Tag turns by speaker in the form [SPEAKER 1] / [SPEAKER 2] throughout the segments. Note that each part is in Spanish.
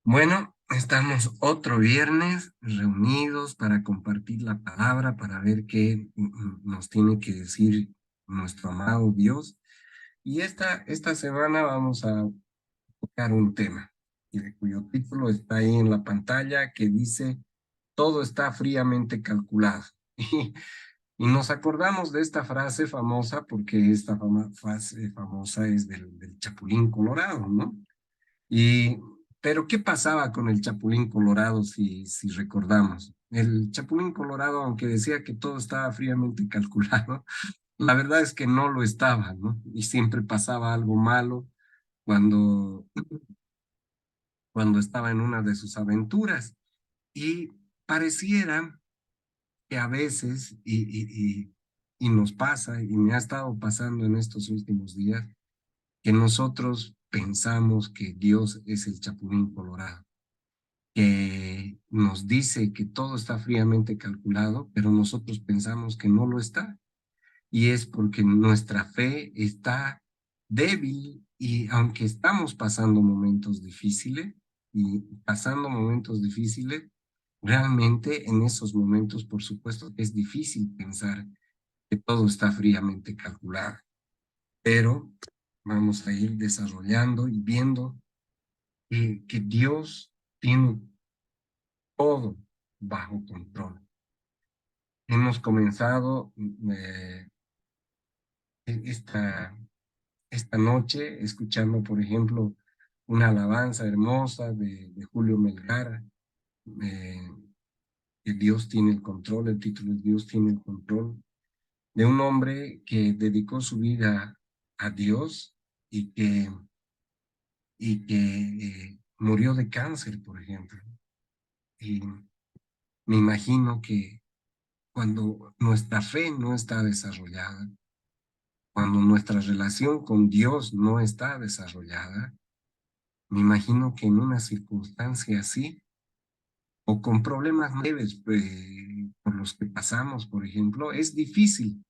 [SPEAKER 1] Bueno, estamos otro viernes reunidos para compartir la palabra, para ver qué nos tiene que decir nuestro amado Dios. Y esta semana vamos a tocar un tema, y de cuyo título está ahí en la pantalla, que dice, todo está fríamente calculado. Y nos acordamos de esta frase famosa porque esta frase famosa es del Chapulín Colorado, ¿no? Y, pero, ¿qué pasaba con el Chapulín Colorado si recordamos? El Chapulín Colorado, aunque decía que todo estaba fríamente calculado, la verdad es que no lo estaba, ¿no? Y siempre pasaba algo malo cuando, cuando estaba en una de sus aventuras. Y pareciera que a veces, y nos pasa, y me ha estado pasando en estos últimos días, que nosotros pensamos que Dios es el Chapulín Colorado, que nos dice que todo está fríamente calculado, pero nosotros pensamos que no lo está. Y es porque nuestra fe está débil y aunque estamos pasando momentos difíciles realmente en esos momentos, por supuesto, es difícil pensar que todo está fríamente calculado. Pero vamos a ir desarrollando y viendo que Dios tiene todo bajo control. Hemos comenzado esta, esta noche escuchando, por ejemplo, una alabanza hermosa de Julio Melgar, eh, que Dios tiene el control, el título es Dios tiene el control, de un hombre que dedicó su vida a Dios y que murió de cáncer, por ejemplo. Y me imagino que cuando nuestra fe no está desarrollada, cuando nuestra relación con Dios no está desarrollada, me imagino que en una circunstancia así, o con problemas leves por los que pasamos, por ejemplo, es difícil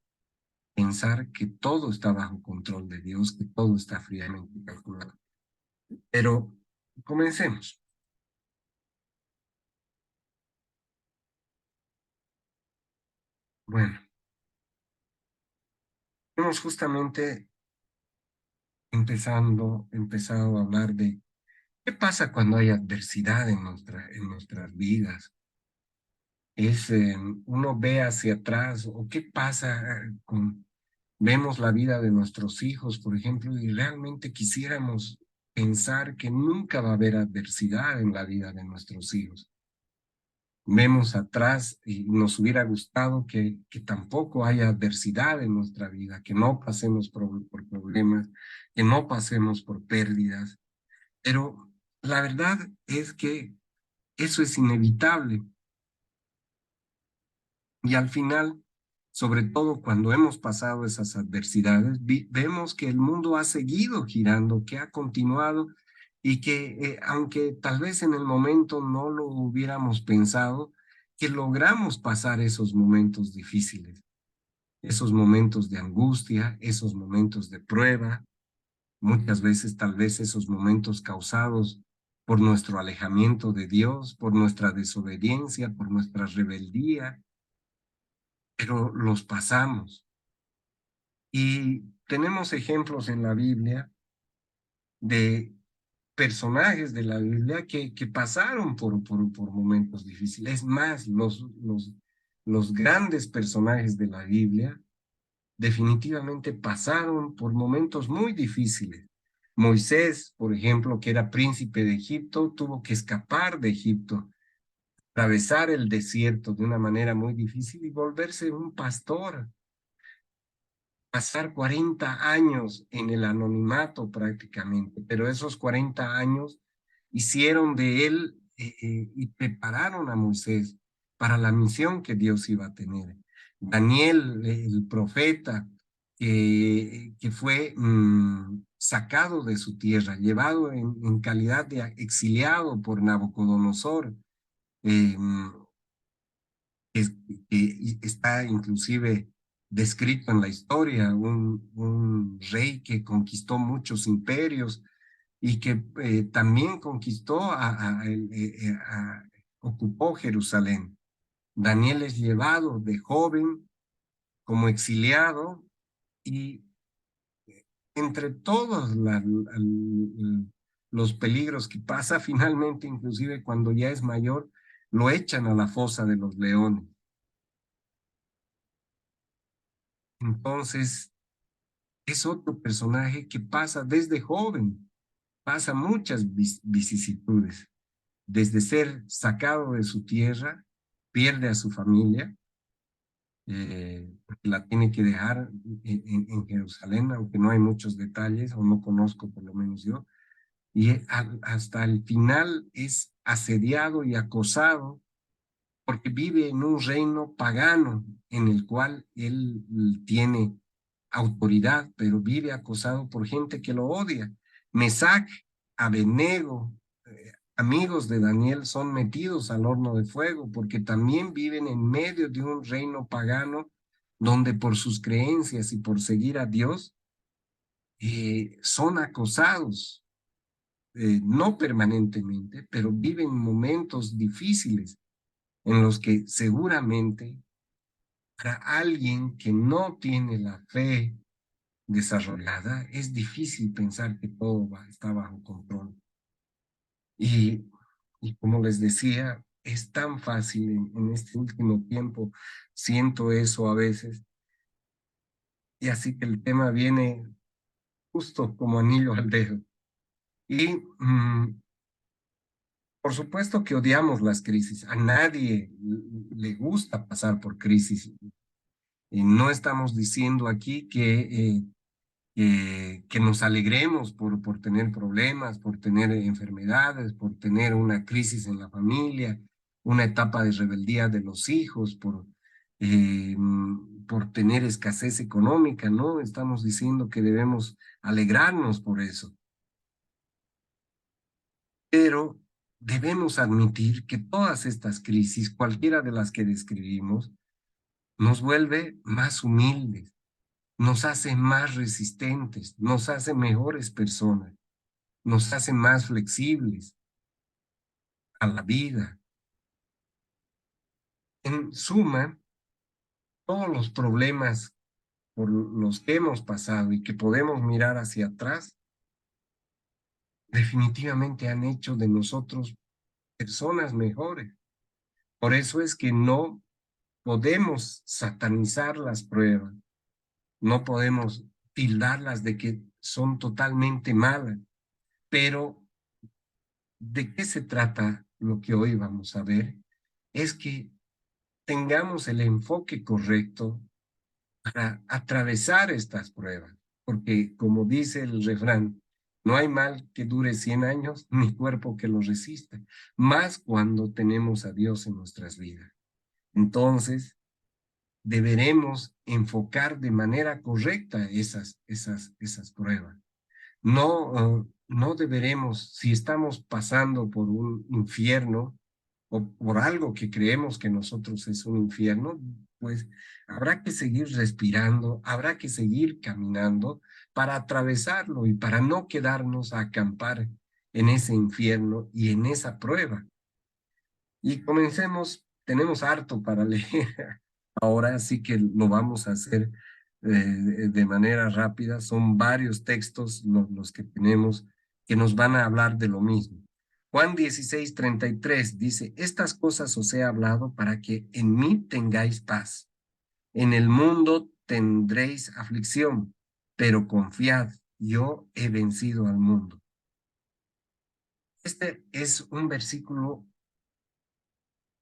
[SPEAKER 1] pensar que todo está bajo control de Dios, que todo está fríamente calculado. Pero comencemos. Bueno, hemos justamente empezado a hablar de qué pasa cuando hay adversidad en nuestras vidas. Uno ve hacia atrás o qué pasa vemos la vida de nuestros hijos, por ejemplo, y realmente quisiéramos pensar que nunca va a haber adversidad en la vida de nuestros hijos. Vemos atrás y nos hubiera gustado que tampoco haya adversidad en nuestra vida, que no pasemos por problemas, que no pasemos por pérdidas, pero la verdad es que eso es inevitable. Y al final, sobre todo cuando hemos pasado esas adversidades, vemos que el mundo ha seguido girando, que ha continuado y que aunque tal vez en el momento no lo hubiéramos pensado, que logramos pasar esos momentos difíciles, esos momentos de angustia, esos momentos de prueba, muchas veces tal vez esos momentos causados por nuestro alejamiento de Dios, por nuestra desobediencia, por nuestra rebeldía, pero los pasamos. Y tenemos ejemplos en la Biblia de personajes de la Biblia que pasaron por momentos difíciles. Es más, los grandes personajes de la Biblia definitivamente pasaron por momentos muy difíciles. Moisés, por ejemplo, que era príncipe de Egipto, tuvo que escapar de Egipto, atravesar el desierto de una manera muy difícil y volverse un pastor, pasar 40 años en el anonimato prácticamente, pero esos 40 años hicieron de él y prepararon a Moisés para la misión que Dios iba a tener. Daniel, el profeta, que fue sacado de su tierra, llevado en calidad de exiliado por Nabucodonosor, eh, es- que está inclusive descrito en la historia, un rey que conquistó muchos imperios y que también conquistó, ocupó Jerusalén. Daniel es llevado de joven como exiliado y entre todos los peligros que pasa, finalmente, inclusive cuando ya es mayor, lo echan a la fosa de los leones. Entonces, es otro personaje que pasa desde joven, pasa muchas vicisitudes, desde ser sacado de su tierra, pierde a su familia, porque la tiene que dejar en Jerusalén, aunque no hay muchos detalles, o no conozco por lo menos yo, y hasta el final es asediado y acosado porque vive en un reino pagano en el cual él tiene autoridad, pero vive acosado por gente que lo odia. Mesac, Abednego, amigos de Daniel, son metidos al horno de fuego porque también viven en medio de un reino pagano donde por sus creencias y por seguir a Dios son acosados, no permanentemente, pero viven momentos difíciles en los que seguramente para alguien que no tiene la fe desarrollada es difícil pensar que todo está bajo control. Y, y como les decía, es tan fácil en este último tiempo, siento eso a veces, y así que el tema viene justo como anillo al dedo. Y por supuesto que odiamos las crisis, a nadie le gusta pasar por crisis. Y no estamos diciendo aquí que nos alegremos por tener problemas, por tener enfermedades, por tener una crisis en la familia, una etapa de rebeldía de los hijos, por tener escasez económica, ¿no? Estamos diciendo que debemos alegrarnos por eso. Pero debemos admitir que todas estas crisis, cualquiera de las que describimos, nos vuelve más humildes, nos hace más resistentes, nos hace mejores personas, nos hace más flexibles a la vida. En suma, todos los problemas por los que hemos pasado y que podemos mirar hacia atrás, definitivamente han hecho de nosotros personas mejores. Por eso es que no podemos satanizar las pruebas, no podemos tildarlas de que son totalmente malas, pero ¿de qué se trata lo que hoy vamos a ver? Es que tengamos el enfoque correcto para atravesar estas pruebas, porque como dice el refrán, no hay mal que dure 100 años ni cuerpo que lo resista, más cuando tenemos a Dios en nuestras vidas. Entonces, deberemos enfocar de manera correcta esas pruebas. No deberemos, si estamos pasando por un infierno o por algo que creemos que nosotros es un infierno, pues habrá que seguir respirando, habrá que seguir caminando para atravesarlo y para no quedarnos a acampar en ese infierno y en esa prueba. Y comencemos, tenemos harto para leer ahora, así que lo vamos a hacer de manera rápida. Son varios textos los que tenemos que nos van a hablar de lo mismo. Juan 16:33 dice, estas cosas os he hablado para que en mí tengáis paz. En el mundo tendréis aflicción, pero confiad, yo he vencido al mundo. Este es un versículo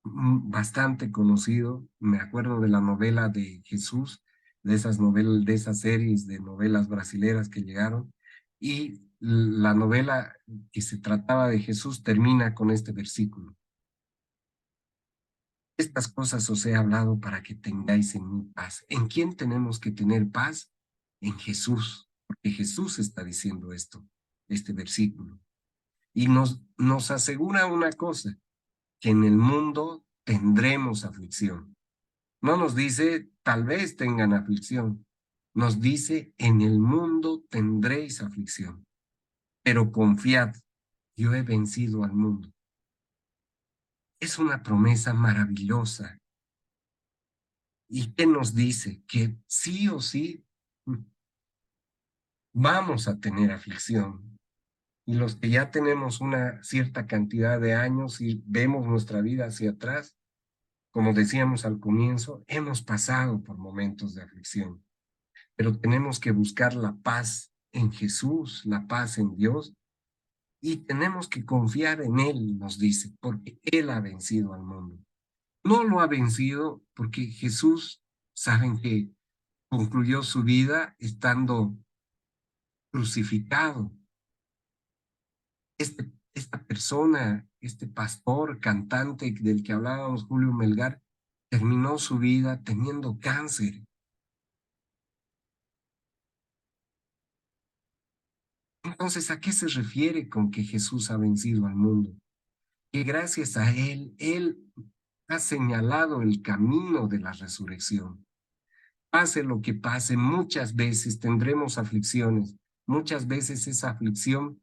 [SPEAKER 1] bastante conocido. Me acuerdo de la novela de Jesús, de esas novelas, de esas series de novelas brasileras que llegaron, y la novela que se trataba de Jesús termina con este versículo. Estas cosas os he hablado para que tengáis en mí paz. ¿En quién tenemos que tener paz? En Jesús, porque Jesús está diciendo esto, este versículo. Y nos asegura una cosa, que en el mundo tendremos aflicción. No nos dice, tal vez tengan aflicción. Nos dice, en el mundo tendréis aflicción. pero confiad, yo he vencido al mundo. Es una promesa maravillosa. ¿Y qué nos dice? Que sí o sí vamos a tener aflicción. Y los que ya tenemos una cierta cantidad de años y vemos nuestra vida hacia atrás, como decíamos al comienzo, hemos pasado por momentos de aflicción, pero tenemos que buscar la paz en Jesús, la paz en Dios, y tenemos que confiar en Él, nos dice, porque Él ha vencido al mundo. No lo ha vencido porque Jesús, saben que concluyó su vida estando crucificado. Esta persona, este pastor, cantante del que hablábamos, Julio Melgar, terminó su vida teniendo cáncer. Entonces, ¿a qué se refiere con que Jesús ha vencido al mundo? Que gracias a Él ha señalado el camino de la resurrección. Pase lo que pase, muchas veces tendremos aflicciones, muchas veces esa aflicción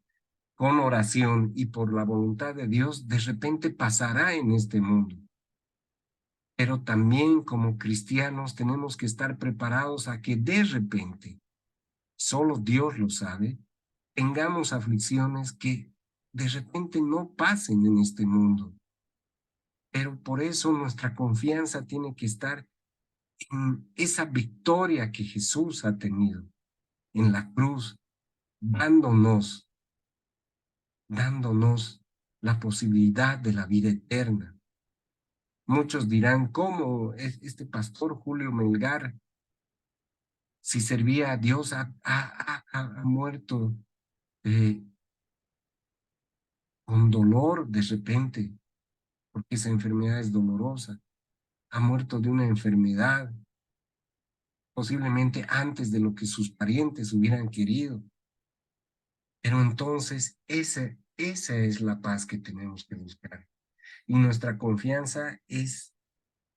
[SPEAKER 1] con oración y por la voluntad de Dios de repente pasará en este mundo. Pero también como cristianos tenemos que estar preparados a que de repente, solo Dios lo sabe, tengamos aflicciones que de repente no pasen en este mundo. Pero por eso nuestra confianza tiene que estar en esa victoria que Jesús ha tenido en la cruz, dándonos la posibilidad de la vida eterna. Muchos dirán, ¿cómo este pastor Julio Melgar, si servía a Dios, ha muerto con dolor de repente, porque esa enfermedad es dolorosa? Ha muerto de una enfermedad, posiblemente antes de lo que sus parientes hubieran querido. Pero entonces esa es la paz que tenemos que buscar. Y nuestra confianza es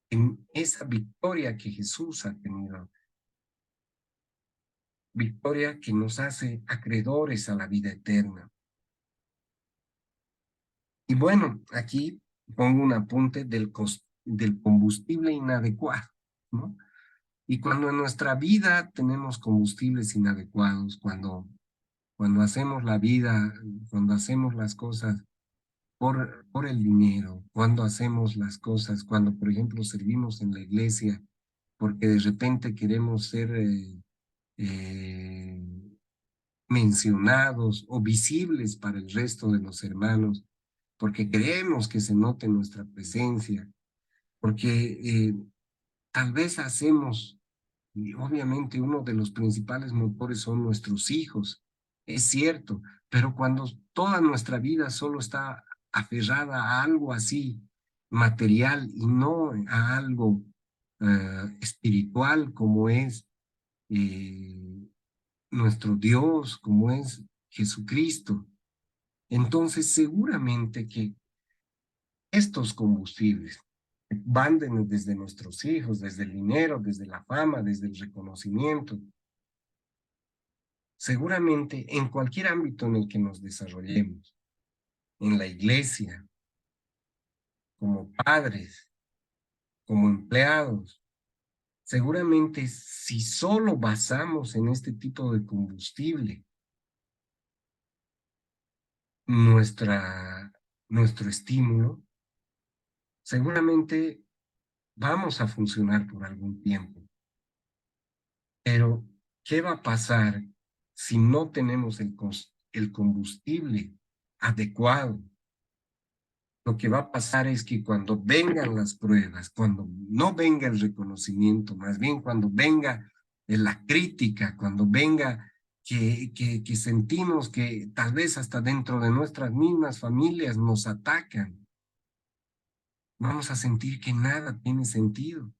[SPEAKER 1] en esa victoria que Jesús ha tenido, victoria que nos hace acreedores a la vida eterna. Y bueno, aquí pongo un apunte del combustible inadecuado, ¿no? Y cuando en nuestra vida tenemos combustibles inadecuados, cuando hacemos la vida, cuando hacemos las cosas por el dinero, cuando hacemos las cosas, cuando por ejemplo servimos en la iglesia, porque de repente queremos ser eh, mencionados o visibles para el resto de los hermanos, porque queremos que se note nuestra presencia, porque tal vez hacemos, y obviamente uno de los principales motores son nuestros hijos, es cierto, pero cuando toda nuestra vida solo está aferrada a algo así material y no a algo espiritual como es nuestro Dios, como es Jesucristo, entonces seguramente que estos combustibles van desde nuestros hijos, desde el dinero, desde la fama, desde el reconocimiento, seguramente en cualquier ámbito en el que nos desarrollemos, en la iglesia, como padres, como empleados, seguramente si solo basamos en este tipo de combustible nuestro estímulo, seguramente vamos a funcionar por algún tiempo. Pero, ¿qué va a pasar si no tenemos el combustible adecuado? Lo que va a pasar es que cuando vengan las pruebas, cuando no venga el reconocimiento, más bien cuando venga la crítica, cuando venga que sentimos que tal vez hasta dentro de nuestras mismas familias nos atacan, vamos a sentir que nada tiene sentido,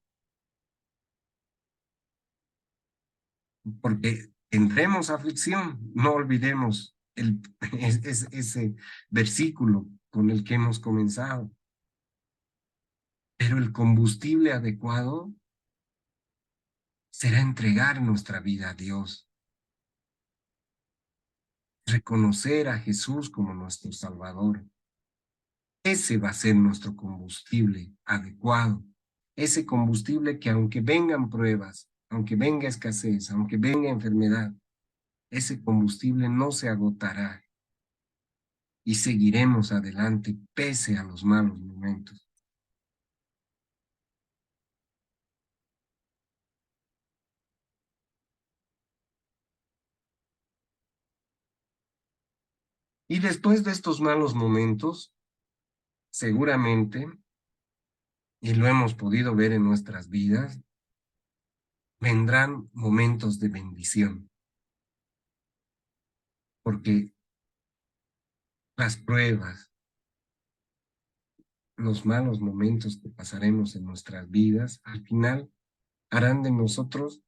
[SPEAKER 1] porque tendremos aflicción, no olvidemos ese versículo con el que hemos comenzado, pero el combustible adecuado será entregar nuestra vida a Dios. reconocer a Jesús como nuestro Salvador. Ese va a ser nuestro combustible adecuado. Ese combustible que aunque vengan pruebas, aunque venga escasez, aunque venga enfermedad, ese combustible no se agotará y seguiremos adelante pese a los malos momentos. Y después de estos malos momentos, seguramente, y lo hemos podido ver en nuestras vidas, vendrán momentos de bendición, porque las pruebas, los malos momentos que pasaremos en nuestras vidas, al final harán de nosotros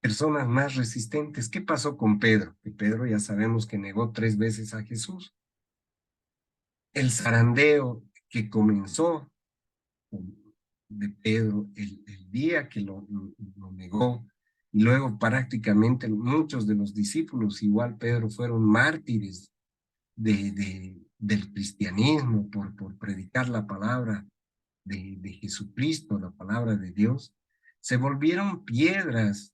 [SPEAKER 1] personas más resistentes. ¿Qué pasó con Pedro? Que Pedro ya sabemos que negó 3 veces a Jesús. El zarandeo que comenzó de Pedro el día que lo negó, y luego prácticamente muchos de los discípulos, igual Pedro, fueron mártires del cristianismo por predicar la palabra de Jesucristo, la palabra de Dios, se volvieron piedras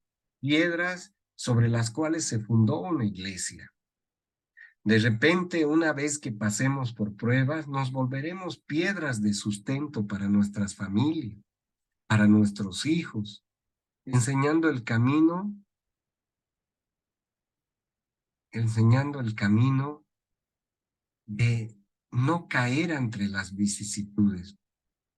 [SPEAKER 1] sobre las cuales se fundó una iglesia. De repente, una vez que pasemos por pruebas, nos volveremos piedras de sustento para nuestras familias, para nuestros hijos, enseñando el camino de no caer entre las vicisitudes,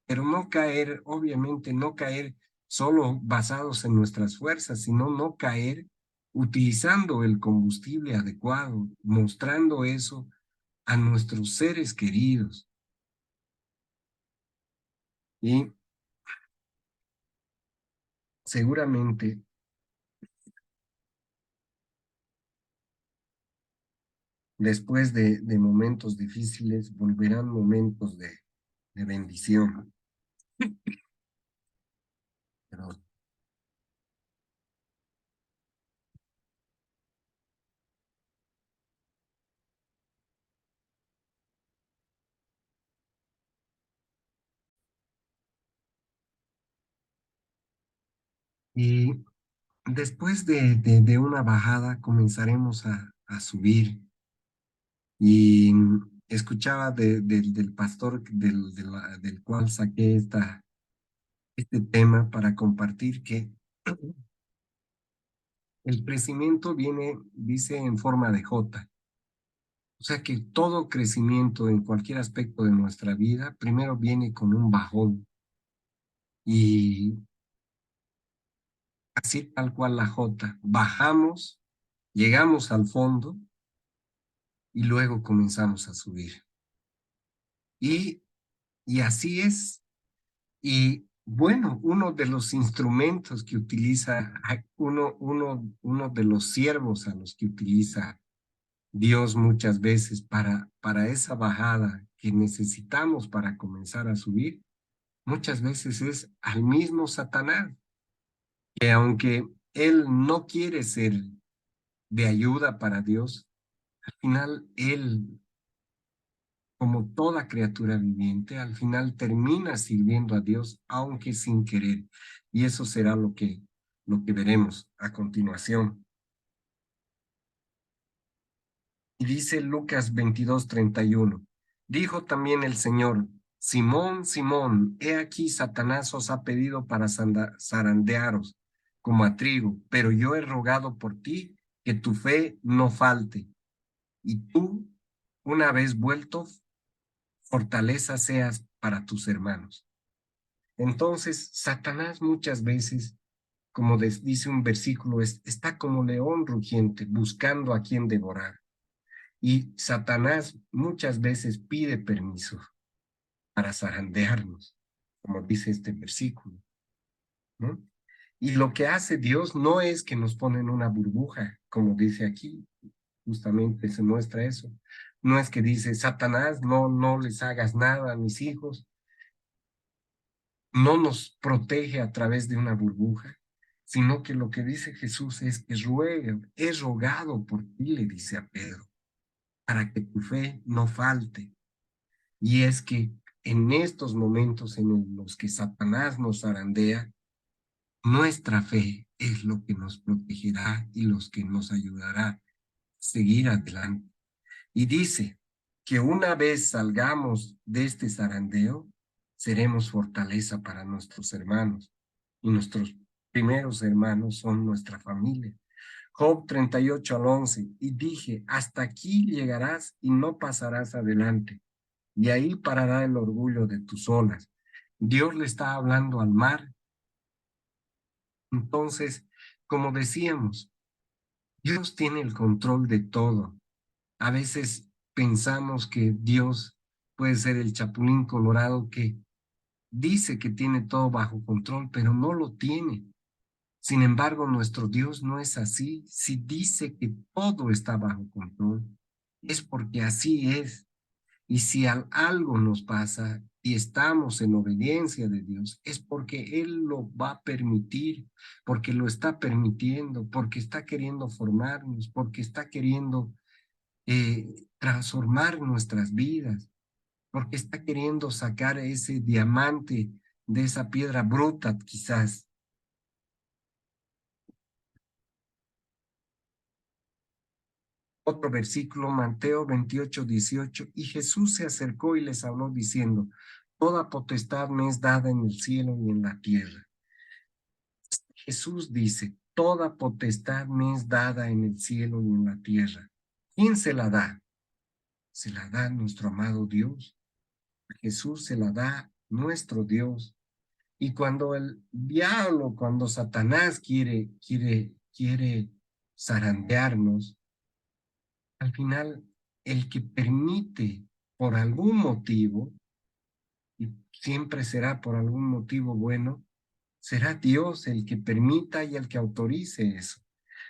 [SPEAKER 1] pero no caer, obviamente no caer solo basados en nuestras fuerzas, sino no caer utilizando el combustible adecuado, mostrando eso a nuestros seres queridos. Y seguramente después de momentos difíciles volverán momentos de bendición. Pero, y después de una bajada comenzaremos a subir. Y escuchaba del pastor del cual saqué este tema para compartir que el crecimiento viene, dice, en forma de J. O sea que todo crecimiento en cualquier aspecto de nuestra vida primero viene con un bajón. Y así tal cual la J. Bajamos, llegamos al fondo y luego comenzamos a subir. Y, y así es. Y bueno, uno de los instrumentos que utiliza, uno de los siervos a los que utiliza Dios muchas veces para esa bajada que necesitamos para comenzar a subir, muchas veces es al mismo Satanás, que aunque él no quiere ser de ayuda para Dios, al final él, como toda criatura viviente, al final termina sirviendo a Dios, aunque sin querer. Y eso será lo que veremos a continuación. Y dice Lucas 22:31. Dijo también el Señor: Simón, Simón, he aquí Satanás os ha pedido para zarandearos como a trigo, pero yo he rogado por ti que tu fe no falte. Y tú, una vez vuelto, fortaleza seas para tus hermanos. Entonces, Satanás muchas veces, como dice un versículo, está como león rugiente buscando a quien devorar. Y Satanás muchas veces pide permiso para zarandearnos, como dice este versículo, ¿no? Y lo que hace Dios no es que nos pone en una burbuja, como dice aquí, justamente se muestra eso. No es que dice, Satanás, no les hagas nada a mis hijos, no nos protege a través de una burbuja, sino que lo que dice Jesús es que he rogado por ti, le dice a Pedro, para que tu fe no falte. Y es que en estos momentos en los que Satanás nos zarandea, nuestra fe es lo que nos protegerá y los que nos ayudará a seguir adelante. Y dice que una vez salgamos de este zarandeo, seremos fortaleza para nuestros hermanos. Y nuestros primeros hermanos son nuestra familia. Job 38:11, y dije, hasta aquí llegarás y no pasarás adelante, y ahí parará el orgullo de tus olas. Dios le está hablando al mar. Entonces, como decíamos, Dios tiene el control de todo. A veces pensamos que Dios puede ser el chapulín colorado que dice que tiene todo bajo control, pero no lo tiene. Sin embargo, nuestro Dios no es así. Si dice que todo está bajo control, es porque así es. Y si algo nos pasa y estamos en obediencia de Dios, es porque Él lo va a permitir, porque lo está permitiendo, porque está queriendo formarnos, porque está queriendo transformar nuestras vidas, porque está queriendo sacar ese diamante de esa piedra bruta, quizás. Otro versículo, Mateo 28:18, y Jesús se acercó y les habló diciendo, toda potestad me es dada en el cielo y en la tierra. Jesús dice, toda potestad me es dada en el cielo y en la tierra. ¿Quién se la da? Se la da nuestro amado Dios. A Jesús se la da nuestro Dios. Y cuando el diablo, cuando Satanás quiere zarandearnos, al final el que permite por algún motivo, y siempre será por algún motivo bueno, será Dios el que permita y el que autorice eso.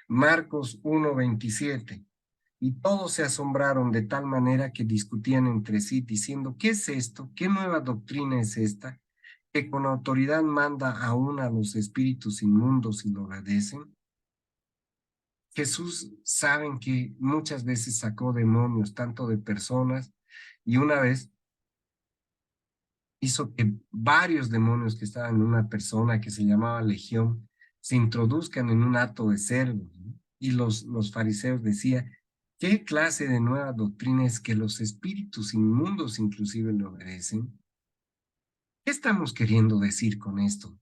[SPEAKER 1] Marcos 1:27. Y todos se asombraron de tal manera que discutían entre sí, diciendo, ¿qué es esto? ¿Qué nueva doctrina es esta? Que con autoridad manda aún a los espíritus inmundos y lo obedecen. Jesús, saben que muchas veces sacó demonios, tanto de personas, y una vez hizo que varios demonios que estaban en una persona que se llamaba Legión se introduzcan en un hato de cerdo, ¿no? Y los fariseos decían, ¿qué clase de nueva doctrina es que los espíritus inmundos inclusive le obedecen? ¿Qué estamos queriendo decir con esto?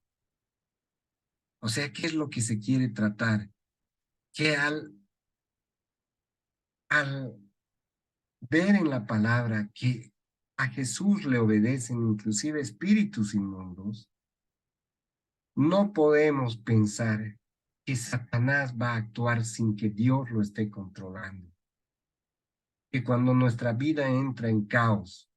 [SPEAKER 1] O sea, ¿qué es lo que se quiere tratar? Que al ver en la palabra que a Jesús le obedecen inclusive espíritus inmundos, no podemos pensar que Satanás va a actuar sin que Dios lo esté controlando. Que cuando nuestra vida entra en caos,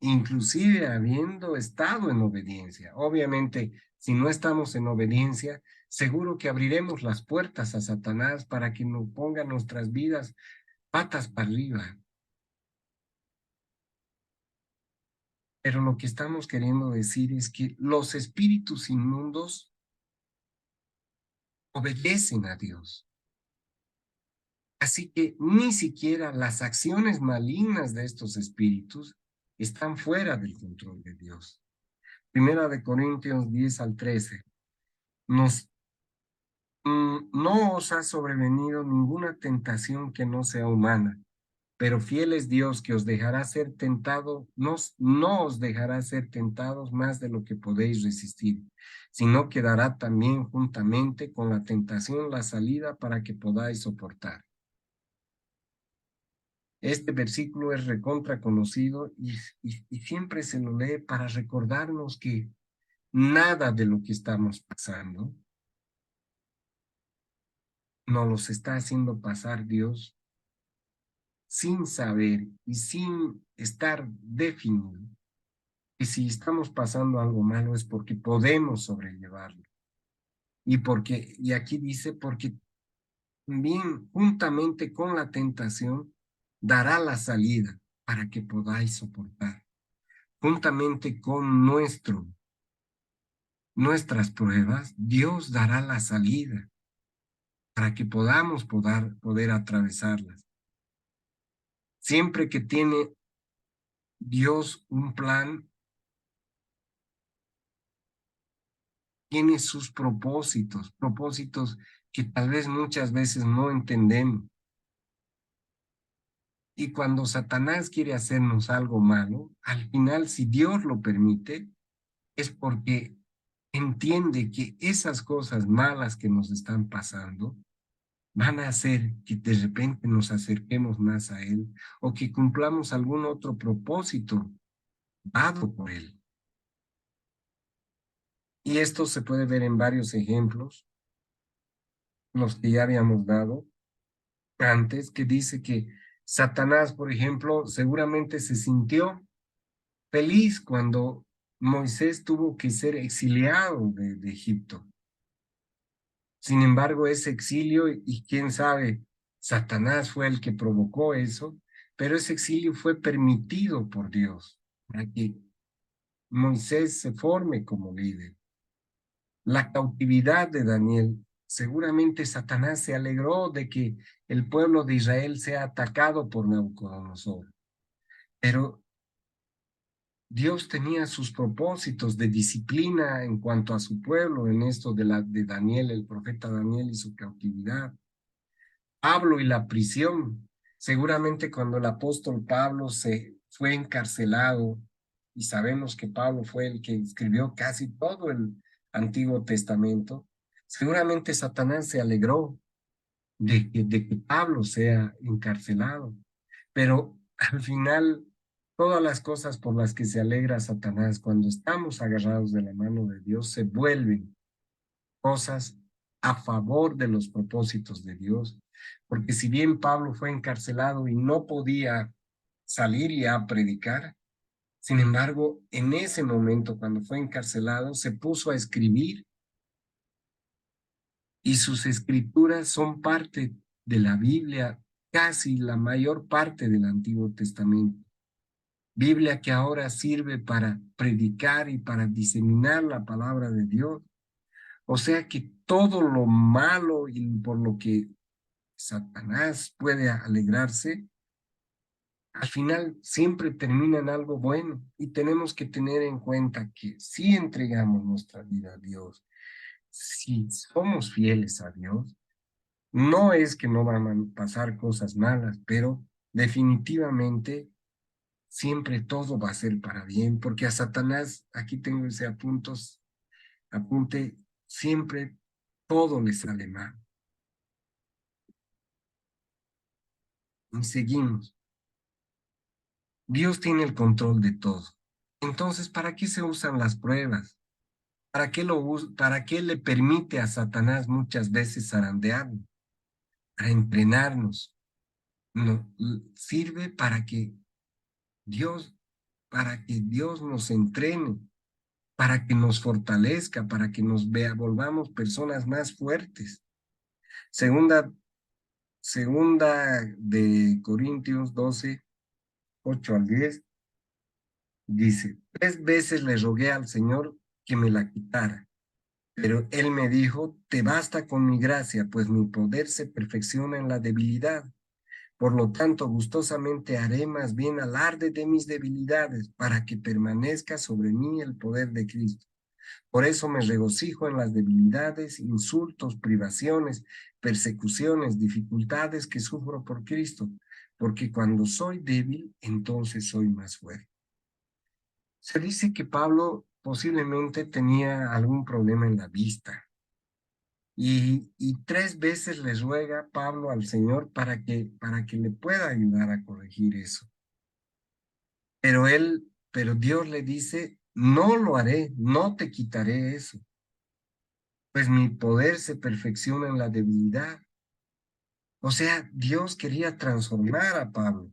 [SPEAKER 1] inclusive habiendo estado en obediencia, obviamente, si no estamos en obediencia, seguro que abriremos las puertas a Satanás para que nos ponga nuestras vidas patas para arriba. Pero lo que estamos queriendo decir es que los espíritus inmundos obedecen a Dios. Así que ni siquiera las acciones malignas de estos espíritus están fuera del control de Dios. Primera de Corintios 10:13. No os ha sobrevenido ninguna tentación que no sea humana, pero fiel es Dios que os dejará ser tentado, no os dejará ser tentados más de lo que podéis resistir, sino que dará también juntamente con la tentación la salida para que podáis soportar. Este versículo es recontra conocido y siempre se lo lee para recordarnos que nada de lo que estamos pasando nos los está haciendo pasar Dios sin saber y sin estar definido que si estamos pasando algo malo es porque podemos sobrellevarlo. Y aquí dice, porque también juntamente con la tentación dará la salida para que podáis soportar. Juntamente con nuestras pruebas, Dios dará la salida para que podamos poder atravesarlas. Siempre que tiene Dios un plan, tiene sus propósitos, propósitos que tal vez muchas veces no entendemos. Y cuando Satanás quiere hacernos algo malo, al final, si Dios lo permite, es porque entiende que esas cosas malas que nos están pasando van a hacer que de repente nos acerquemos más a Él o que cumplamos algún otro propósito dado por Él. Y esto se puede ver en varios ejemplos, los que ya habíamos dado antes, que dice que Satanás, por ejemplo, seguramente se sintió feliz cuando Moisés tuvo que ser exiliado de Egipto. Sin embargo, ese exilio, y quién sabe, Satanás fue el que provocó eso, pero ese exilio fue permitido por Dios para que Moisés se forme como líder. La cautividad de Daniel, seguramente Satanás se alegró de que el pueblo de Israel sea atacado por Nabucodonosor, pero Dios tenía sus propósitos de disciplina en cuanto a su pueblo, en esto de Daniel, el profeta Daniel y su cautividad. Pablo y la prisión. Seguramente cuando el apóstol Pablo se fue encarcelado, y sabemos que Pablo fue el que escribió casi todo el Antiguo Testamento, seguramente Satanás se alegró de que Pablo sea encarcelado. Pero al final, todas las cosas por las que se alegra Satanás cuando estamos agarrados de la mano de Dios se vuelven cosas a favor de los propósitos de Dios. Porque si bien Pablo fue encarcelado y no podía salir y a predicar, sin embargo, en ese momento, cuando fue encarcelado, se puso a escribir y sus escrituras son parte de la Biblia, casi la mayor parte del Antiguo Testamento. Biblia que ahora sirve para predicar y para diseminar la palabra de Dios. O sea que todo lo malo y por lo que Satanás puede alegrarse, al final siempre termina en algo bueno y tenemos que tener en cuenta que si entregamos nuestra vida a Dios, si somos fieles a Dios, no es que no van a pasar cosas malas, pero definitivamente siempre todo va a ser para bien, porque a Satanás, aquí tengo ese apunte, siempre todo le sale mal. Y seguimos. Dios tiene el control de todo. Entonces, ¿para qué se usan las pruebas? ¿Para qué le permite a Satanás muchas veces zarandearnos? Para entrenarnos. No, sirve Dios, para que Dios nos entrene, para que nos fortalezca, para que volvamos personas más fuertes. Segunda de Corintios 12, 8 al 10, dice, 3 veces le rogué al Señor que me la quitara, pero él me dijo, te basta con mi gracia, pues mi poder se perfecciona en la debilidad. Por lo tanto, gustosamente haré más bien alarde de mis debilidades, para que permanezca sobre mí el poder de Cristo. Por eso me regocijo en las debilidades, insultos, privaciones, persecuciones, dificultades que sufro por Cristo, porque cuando soy débil, entonces soy más fuerte. Se dice que Pablo posiblemente tenía algún problema en la vista y 3 veces le ruega Pablo al Señor para que le pueda ayudar a corregir eso. Pero Dios le dice, no lo haré, no te quitaré eso, pues mi poder se perfecciona en la debilidad. O sea, Dios quería transformar a Pablo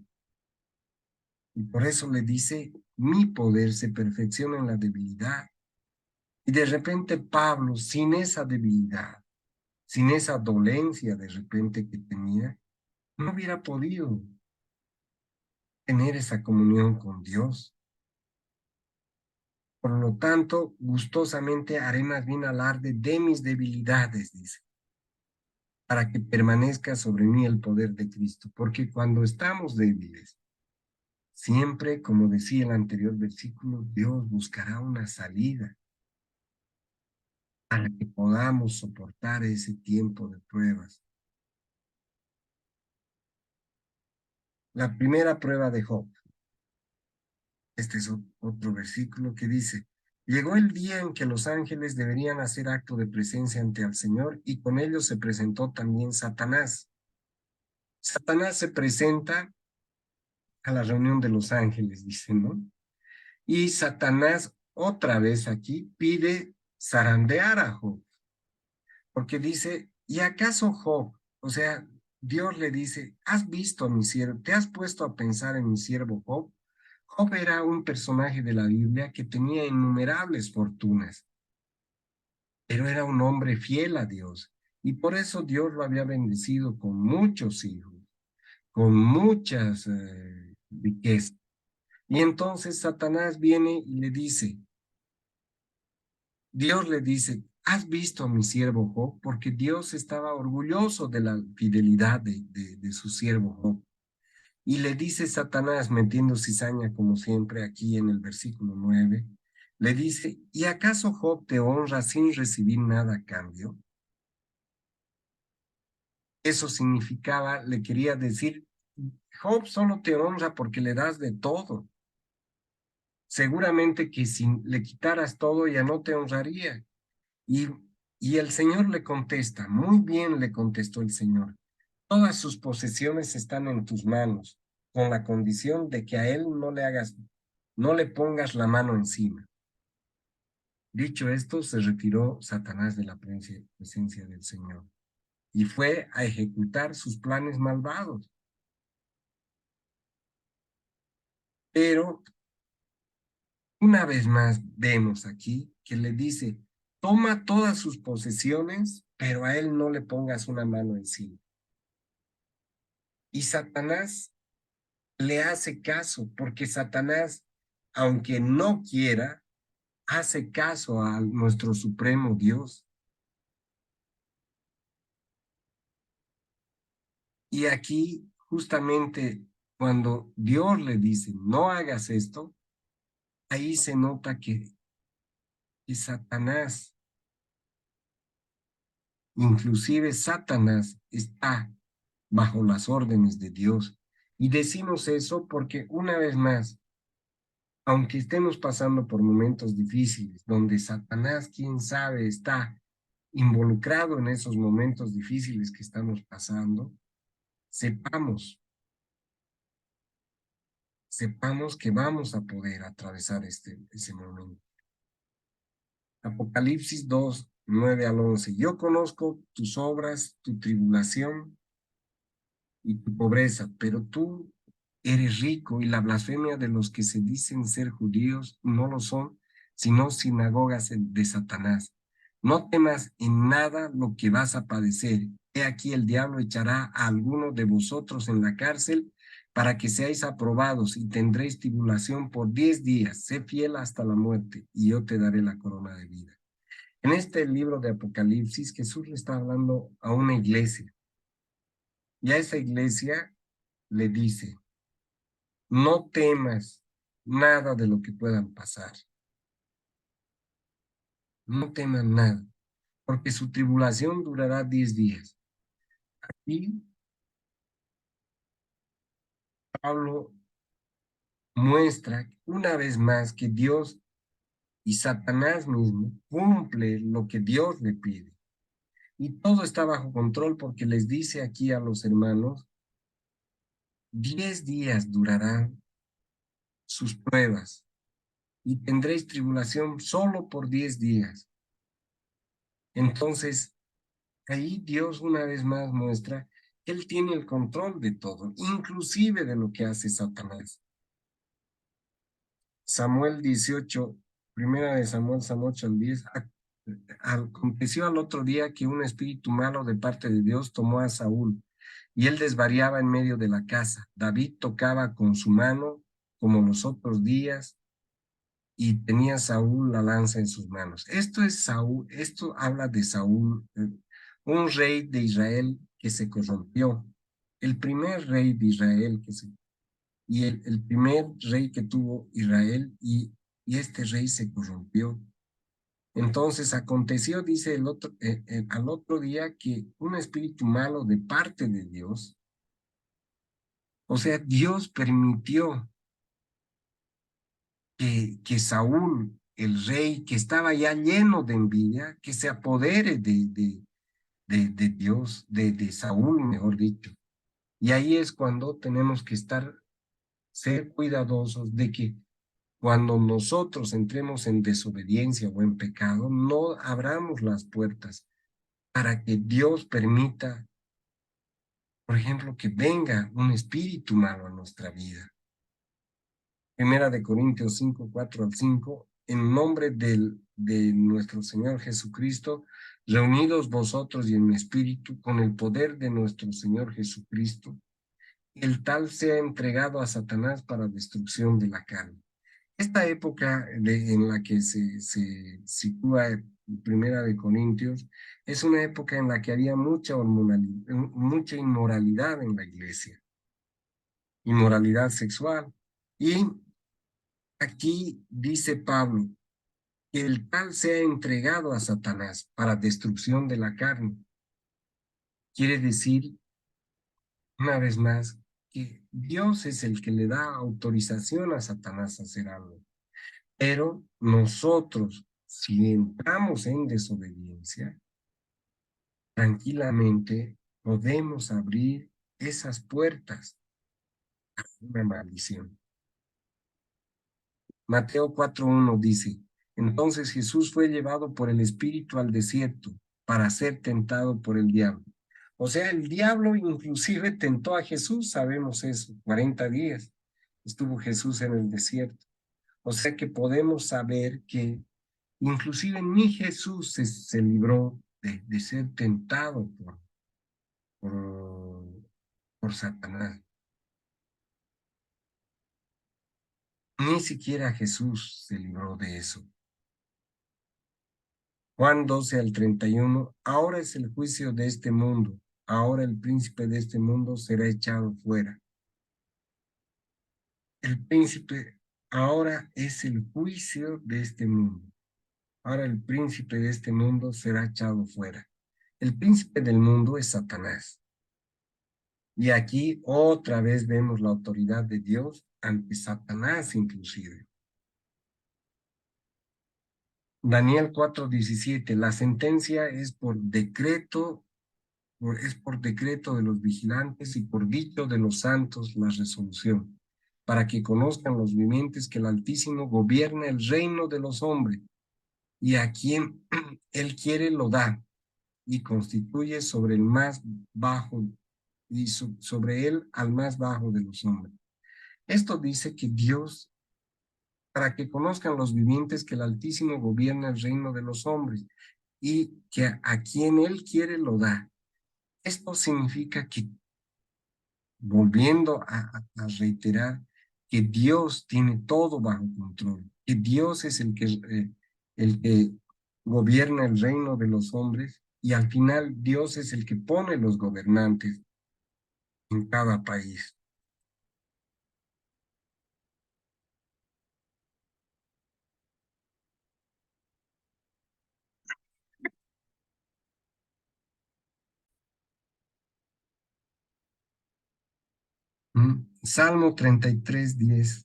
[SPEAKER 1] y por eso le dice, mi poder se perfecciona en la debilidad. Y de repente Pablo, sin esa debilidad, sin esa dolencia de repente que tenía, no hubiera podido tener esa comunión con Dios. Por lo tanto, gustosamente haré más bien alarde de mis debilidades, dice, para que permanezca sobre mí el poder de Cristo. Porque cuando estamos débiles, siempre, como decía el anterior versículo, Dios buscará una salida para que podamos soportar ese tiempo de pruebas. La primera prueba de Job. Este es otro versículo que dice, llegó el día en que los ángeles deberían hacer acto de presencia ante el Señor y con ellos se presentó también Satanás. Satanás se presenta a la reunión de los ángeles, dice, ¿no? Y Satanás otra vez aquí pide zarandear a Job, porque dice, ¿y acaso Job? O sea, Dios le dice, ¿has visto a mi siervo? ¿Te has puesto a pensar en mi siervo Job? Job era un personaje de la Biblia que tenía innumerables fortunas, pero era un hombre fiel a Dios. Y por eso Dios lo había bendecido con muchos hijos, con muchas riquezas. Y entonces Satanás viene y le dice, Dios le dice, ¿has visto a mi siervo Job? Porque Dios estaba orgulloso de la fidelidad de su siervo Job. Y le dice Satanás, metiendo cizaña como siempre aquí en el versículo 9, le dice, ¿y acaso Job te honra sin recibir nada a cambio? Eso significaba, le quería decir, Job solo te honra porque le das de todo. Seguramente que si le quitaras todo ya no te honraría. Y, y el Señor le contesta, muy bien le contestó el Señor, todas sus posesiones están en tus manos, con la condición de que a él no le pongas la mano encima. Dicho esto, se retiró Satanás de la presencia del Señor y fue a ejecutar sus planes malvados. Pero una vez más vemos aquí que le dice, toma todas sus posesiones, pero a él no le pongas una mano encima. Y Satanás le hace caso, porque Satanás, aunque no quiera, hace caso a nuestro supremo Dios. Y aquí, justamente, cuando Dios le dice, no hagas esto, ahí se nota que Satanás, inclusive Satanás, está bajo las órdenes de Dios. Y decimos eso porque una vez más, aunque estemos pasando por momentos difíciles, donde Satanás, quién sabe, está involucrado en esos momentos difíciles que estamos pasando, sepamos, sepamos que vamos a poder atravesar ese momento. Apocalipsis 2, 9 al 11. Yo conozco tus obras, tu tribulación y tu pobreza, pero tú eres rico y la blasfemia de los que se dicen ser judíos no lo son, sino sinagogas de Satanás. No temas en nada lo que vas a padecer. He aquí el diablo echará a alguno de vosotros en la cárcel para que seáis aprobados y tendréis tribulación por 10 días. Sé fiel hasta la muerte y yo te daré la corona de vida. En este libro de Apocalipsis, Jesús le está hablando a una iglesia y a esa iglesia le dice, no temas nada de lo que puedan pasar. No teman nada, porque su tribulación durará 10 días. Y Pablo muestra una vez más que Dios y Satanás mismo cumple lo que Dios le pide. Y todo está bajo control porque les dice aquí a los hermanos, 10 días durarán sus pruebas y tendréis tribulación solo por 10 días. Entonces, ahí Dios una vez más muestra que Él tiene el control de todo, inclusive de lo que hace Satanás. Samuel 18, primera de Samuel, Samuel 8 al 10, aconteció al otro día que un espíritu malo de parte de Dios tomó a Saúl y él desvariaba en medio de la casa. David tocaba con su mano como los otros días y tenía Saúl la lanza en sus manos. Esto es Saúl, esto habla de Saúl, un rey de Israel que se corrompió, el primer rey de Israel y el primer rey que tuvo Israel y este rey se corrompió. Entonces aconteció, dice al otro día, que un espíritu malo de parte de Dios, o sea, Dios permitió que Saúl, el rey, que estaba ya lleno de envidia, que se apodere de Dios, de Saúl, mejor dicho. Y ahí es cuando tenemos que ser cuidadosos de que cuando nosotros entremos en desobediencia o en pecado, no abramos las puertas para que Dios permita, por ejemplo, que venga un espíritu malo a nuestra vida. Primera de Corintios 5, 4 al 5, en nombre de nuestro Señor Jesucristo, reunidos vosotros y en mi espíritu, con el poder de nuestro Señor Jesucristo, el tal sea entregado a Satanás para destrucción de la carne. Esta época en la que se sitúa Primera de Corintios es una época en la que había mucha inmoralidad en la iglesia, inmoralidad sexual. Y aquí dice Pablo que el tal sea entregado a Satanás para destrucción de la carne. Quiere decir, una vez más, que Dios es el que le da autorización a Satanás a hacer algo. Pero nosotros, si entramos en desobediencia, tranquilamente podemos abrir esas puertas a una maldición. Mateo 4:1 dice, entonces Jesús fue llevado por el Espíritu al desierto para ser tentado por el diablo. O sea, el diablo inclusive tentó a Jesús, sabemos eso, 40 días estuvo Jesús en el desierto. O sea que podemos saber que inclusive ni Jesús se libró de ser tentado por, por Satanás. Ni siquiera Jesús se libró de eso. Juan 12 al 31, ahora es el juicio de este mundo, ahora el príncipe de este mundo será echado fuera. El príncipe, ahora es el juicio de este mundo, ahora el príncipe de este mundo será echado fuera. El príncipe del mundo es Satanás. Y aquí otra vez vemos la autoridad de Dios ante Satanás inclusive. Daniel 4:17, la sentencia es por decreto de los vigilantes y por dicho de los santos la resolución, para que conozcan los vivientes que el Altísimo gobierna el reino de los hombres, y a quien él quiere lo da, y constituye sobre el más bajo, y sobre él al más bajo de los hombres. Esto dice que Dios, para que conozcan los vivientes que el Altísimo gobierna el reino de los hombres, y que a quien él quiere lo da. Esto significa que, volviendo a reiterar, que Dios tiene todo bajo control, que Dios es el que gobierna el reino de los hombres y al final Dios es el que pone los gobernantes en cada país. Salmo 33:10.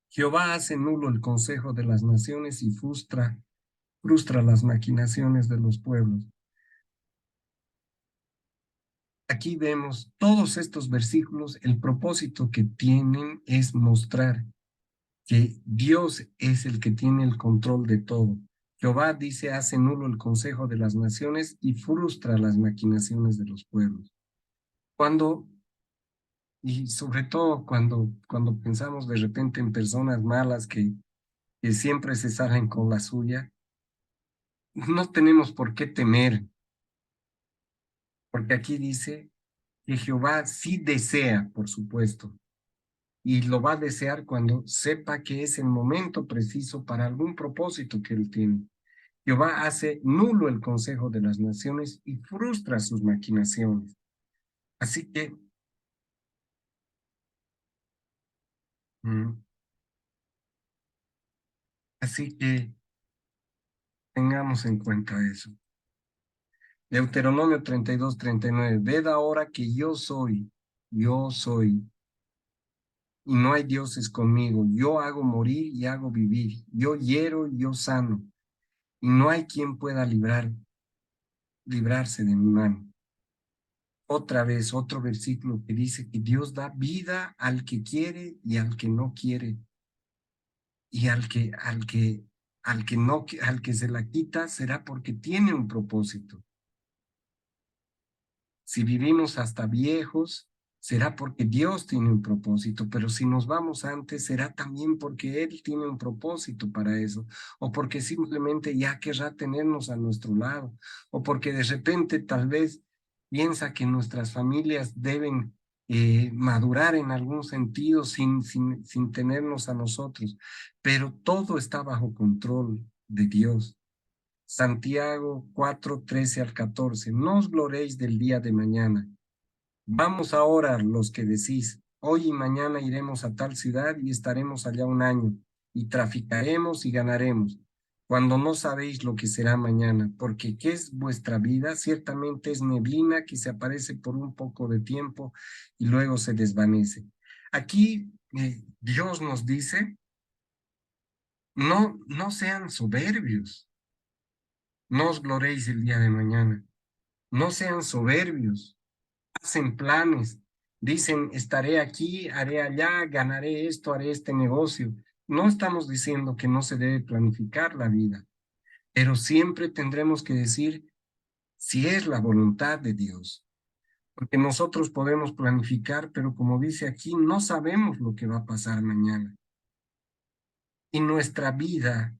[SPEAKER 1] Jehová hace nulo el consejo de las naciones y frustra las maquinaciones de los pueblos. Aquí vemos todos estos versículos, el propósito que tienen es mostrar que Dios es el que tiene el control de todo. Jehová dice, hace nulo el consejo de las naciones y frustra las maquinaciones de los pueblos. Y sobre todo cuando pensamos de repente en personas malas que siempre se salen con la suya, no tenemos por qué temer, porque aquí dice que Jehová sí desea, por supuesto, y lo va a desear cuando sepa que es el momento preciso para algún propósito que él tiene. Jehová hace nulo el consejo de las naciones y frustra sus maquinaciones. Así que, mm, así que tengamos en cuenta eso. Deuteronomio 32:39. Ved ahora que yo soy, y no hay dioses conmigo. Yo hago morir y hago vivir. Yo hiero y yo sano, y no hay quien pueda librarse de mi mano. Otra vez, otro versículo que dice que Dios da vida al que quiere y al que no quiere, y al que se la quita será porque tiene un propósito. Si vivimos hasta viejos, será porque Dios tiene un propósito, pero si nos vamos antes, será también porque Él tiene un propósito para eso, o porque simplemente ya querrá tenernos a nuestro lado, o porque de repente tal vez piensa que nuestras familias deben madurar en algún sentido sin tenernos a nosotros, pero todo está bajo control de Dios. Santiago 4:13 al 14. No os gloréis del día de mañana. Vamos ahora los que decís, hoy y mañana iremos a tal ciudad y estaremos allá un año, y traficaremos y ganaremos, cuando no sabéis lo que será mañana, porque ¿qué es vuestra vida? Ciertamente es neblina que se aparece por un poco de tiempo y luego se desvanece. Aquí Dios nos dice, no sean soberbios, no os gloréis el día de mañana. No sean soberbios, hacen planes, dicen, estaré aquí, haré allá, ganaré esto, haré este negocio. No estamos diciendo que no se debe planificar la vida, pero siempre tendremos que decir si es la voluntad de Dios, porque nosotros podemos planificar, pero como dice aquí, no sabemos lo que va a pasar mañana. Y nuestra vida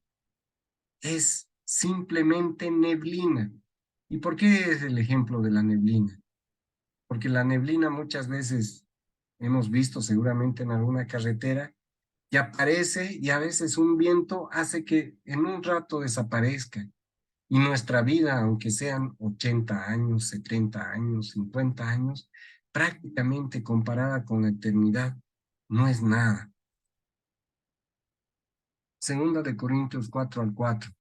[SPEAKER 1] es simplemente neblina. ¿Y por qué es el ejemplo de la neblina? Porque la neblina muchas veces hemos visto seguramente en alguna carretera que aparece y a veces un viento hace que en un rato desaparezca. Y nuestra vida, aunque sean 80 años, 70 años, 50 años, prácticamente comparada con la eternidad, no es nada. Segunda de Corintios 4:4.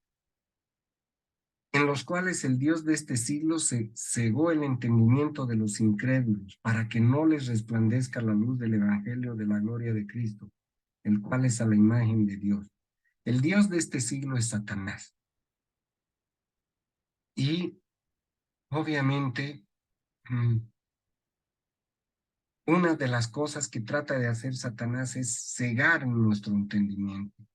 [SPEAKER 1] En los cuales el Dios de este siglo se cegó el entendimiento de los incrédulos, para que no les resplandezca la luz del Evangelio de la gloria de Cristo, el cual es a la imagen de Dios. El Dios de este siglo es Satanás. Y obviamente, una de las cosas que trata de hacer Satanás es cegar nuestro entendimiento,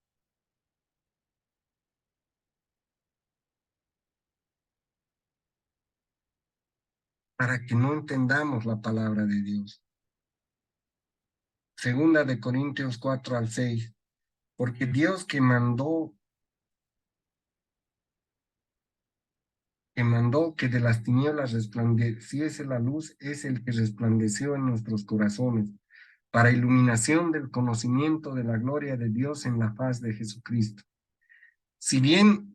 [SPEAKER 1] para que no entendamos la palabra de Dios. Segunda de Corintios 4:6. Porque Dios que mandó que de las tinieblas resplandeciese la luz, es el que resplandeció en nuestros corazones, para iluminación del conocimiento de la gloria de Dios en la faz de Jesucristo. Si bien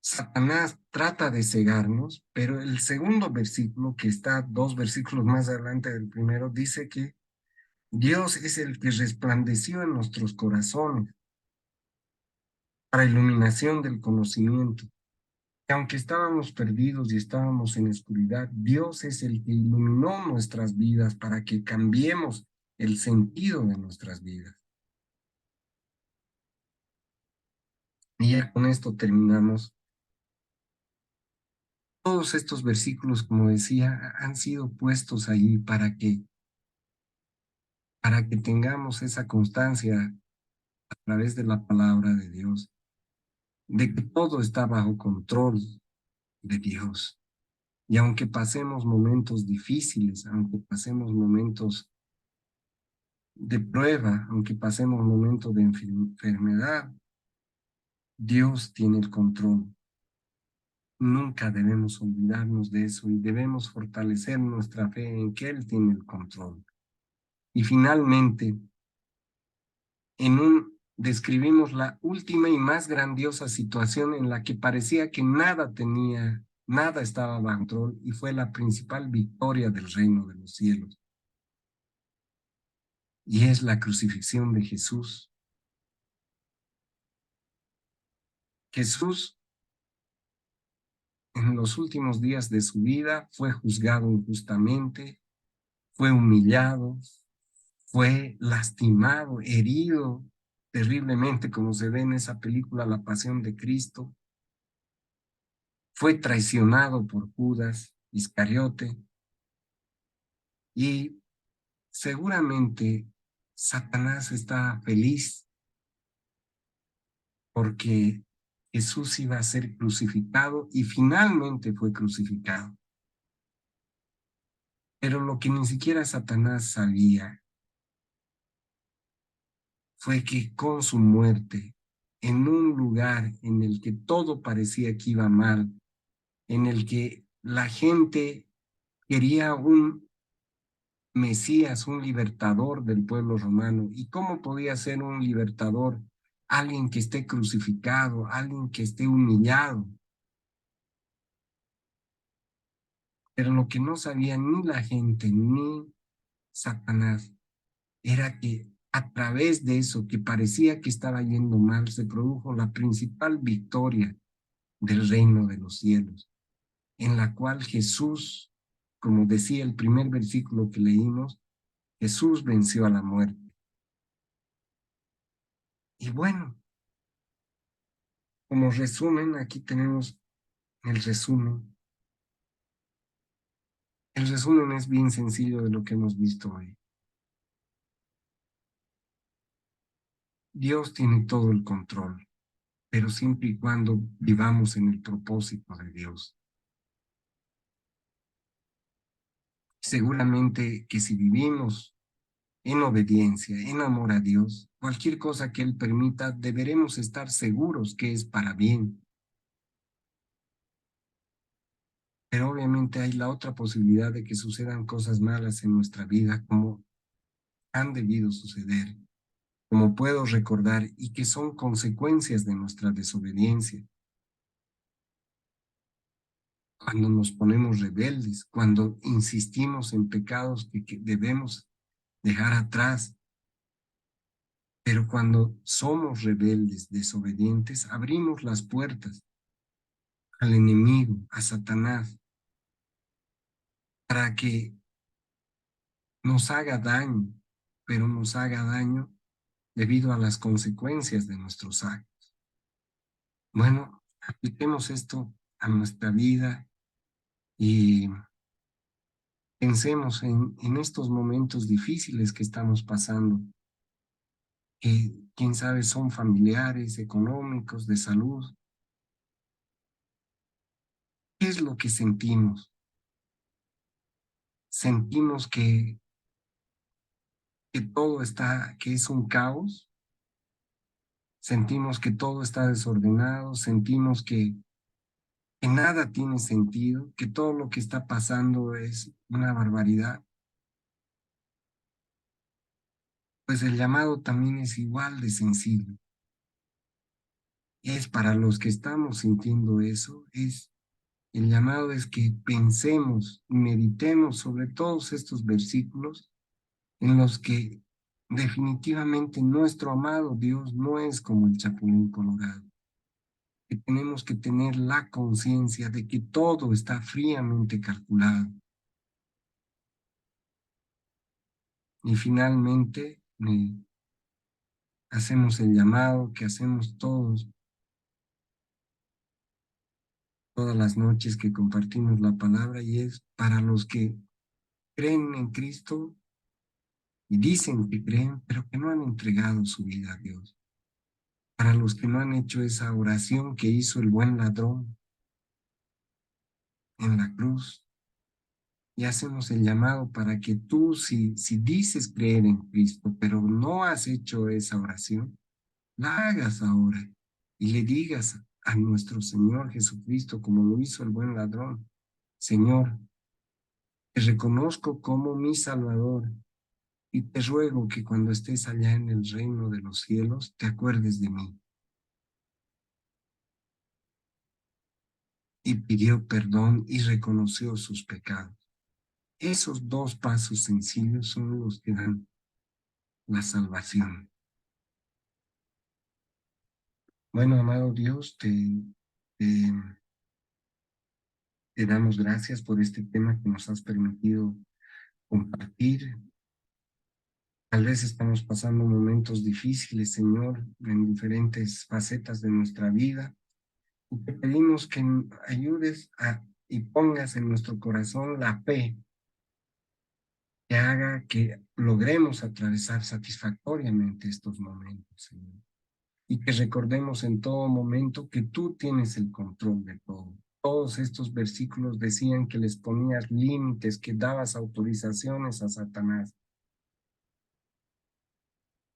[SPEAKER 1] Satanás trata de cegarnos, pero el segundo versículo, que está 2 versículos más adelante del primero, dice que Dios es el que resplandeció en nuestros corazones para iluminación del conocimiento. Aunque estábamos perdidos y estábamos en oscuridad, Dios es el que iluminó nuestras vidas para que cambiemos el sentido de nuestras vidas. Y ya con esto terminamos. Todos estos versículos, como decía, han sido puestos ahí para que tengamos esa constancia a través de la palabra de Dios, de que todo está bajo control de Dios. Y aunque pasemos momentos difíciles, aunque pasemos momentos de prueba, aunque pasemos momentos de enfermedad, Dios tiene el control. Nunca debemos olvidarnos de eso y debemos fortalecer nuestra fe en que Él tiene el control. Y finalmente, describimos la última y más grandiosa situación en la que parecía que nada estaba bajo control, y fue la principal victoria del reino de los cielos. Y es la crucifixión de Jesús. Jesús, en los últimos días de su vida, fue juzgado injustamente, fue humillado, fue lastimado, herido terriblemente, como se ve en esa película La Pasión de Cristo. Fue traicionado por Judas Iscariote, y seguramente Satanás está feliz porque Jesús iba a ser crucificado y finalmente fue crucificado. Pero lo que ni siquiera Satanás sabía fue que con su muerte, en un lugar en el que todo parecía que iba mal, en el que la gente quería un Mesías, un libertador del pueblo romano. ¿Y cómo podía ser un libertador? Alguien que esté crucificado, alguien que esté humillado. Pero lo que no sabía ni la gente ni Satanás era que a través de eso que parecía que estaba yendo mal, se produjo la principal victoria del reino de los cielos, en la cual Jesús, como decía el primer versículo que leímos, Jesús venció a la muerte. Y bueno, como resumen, aquí tenemos el resumen. El resumen es bien sencillo de lo que hemos visto hoy. Dios tiene todo el control, pero siempre y cuando vivamos en el propósito de Dios. Seguramente que si vivimos en obediencia, en amor a Dios, cualquier cosa que Él permita, deberemos estar seguros que es para bien. Pero obviamente hay la otra posibilidad de que sucedan cosas malas en nuestra vida, como han debido suceder, como puedo recordar, y que son consecuencias de nuestra desobediencia. Cuando nos ponemos rebeldes, cuando insistimos en pecados que debemos dejar atrás, pero cuando somos rebeldes, desobedientes, abrimos las puertas al enemigo, a Satanás, para que nos haga daño, pero nos haga daño debido a las consecuencias de nuestros actos. Bueno, apliquemos esto a nuestra vida y pensemos en estos momentos difíciles que estamos pasando, que quién sabe son familiares, económicos, de salud. ¿Qué es lo que sentimos? Sentimos que todo está, que es un caos, sentimos que todo está desordenado, sentimos que nada tiene sentido, que todo lo que está pasando es una barbaridad. Pues el llamado también es igual de sencillo. Es para los que estamos sintiendo eso, el llamado es que pensemos y meditemos sobre todos estos versículos en los que definitivamente nuestro amado Dios no es como el chapulín colorado, que tenemos que tener la conciencia de que todo está fríamente calculado. Y finalmente hacemos el llamado que hacemos todas las noches que compartimos la palabra, y es para los que creen en Cristo y dicen que creen, pero que no han entregado su vida a Dios. Para los que no han hecho esa oración que hizo el buen ladrón en la cruz, y hacemos el llamado para que tú, si dices creer en Cristo, pero no has hecho esa oración, la hagas ahora y le digas a nuestro Señor Jesucristo, como lo hizo el buen ladrón: Señor, te reconozco como mi Salvador, y te ruego que cuando estés allá en el reino de los cielos, te acuerdes de mí. Y pidió perdón y reconoció sus pecados. Esos dos pasos sencillos son los que dan la salvación. Bueno, amado Dios, te, te damos gracias por este tema que nos has permitido compartir. Tal vez estamos pasando momentos difíciles, Señor, en diferentes facetas de nuestra vida. Y te pedimos que ayudes y pongas en nuestro corazón la fe que haga que logremos atravesar satisfactoriamente estos momentos, Señor. Y que recordemos en todo momento que tú tienes el control de todo. Todos estos versículos decían que les ponías límites, que dabas autorizaciones a Satanás,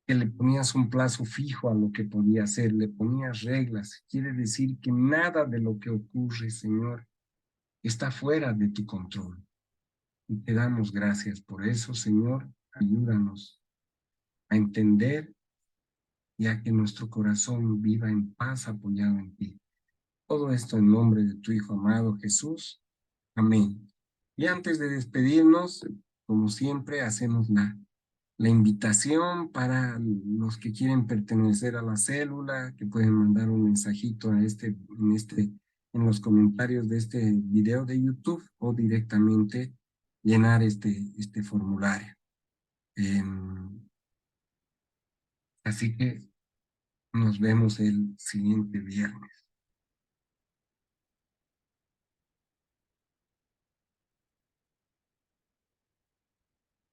[SPEAKER 1] que le ponías un plazo fijo a lo que podía hacer, le ponías reglas. Quiere decir que nada de lo que ocurre, Señor, está fuera de tu control. Y te damos gracias por eso, Señor. Ayúdanos a entender y a que nuestro corazón viva en paz apoyado en ti. Todo esto en nombre de tu Hijo amado Jesús. Amén. Y antes de despedirnos, como siempre, hacemos la invitación para los que quieren pertenecer a la célula, que pueden mandar un mensajito a en los comentarios de este video de YouTube o directamente llenar este formulario. Así que nos vemos el siguiente viernes.